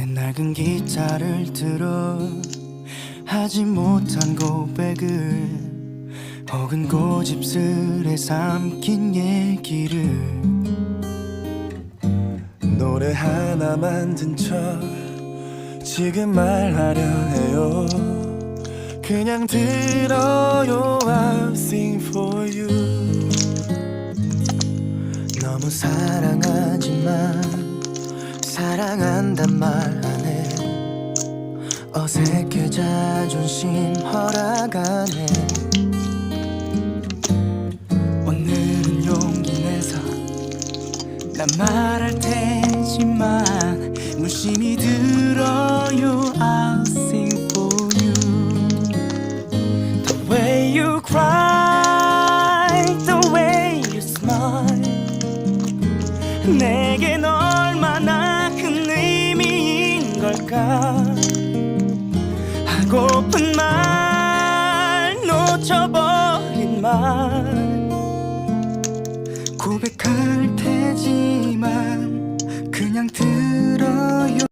내 낡은 기타를 들어 하지 못한 고백을 혹은 고집스레 삼킨 얘기를 노래 하나 만든 척 지금 말하려 해요. 그냥 들어요. I'll sing for you. 너무 사랑하지만 사랑한단 말 안 해. 어색해 자존심 허락 안 해. 오늘은 용기 내서 난 말할 테지만 무심히 들어요. I'll sing for you. The way you cry, the way you smile, 내겐 얼마나 큰 의미인 걸까. 하고픈 말, 놓쳐버린 말, 고백할 테지만 그냥 들어요.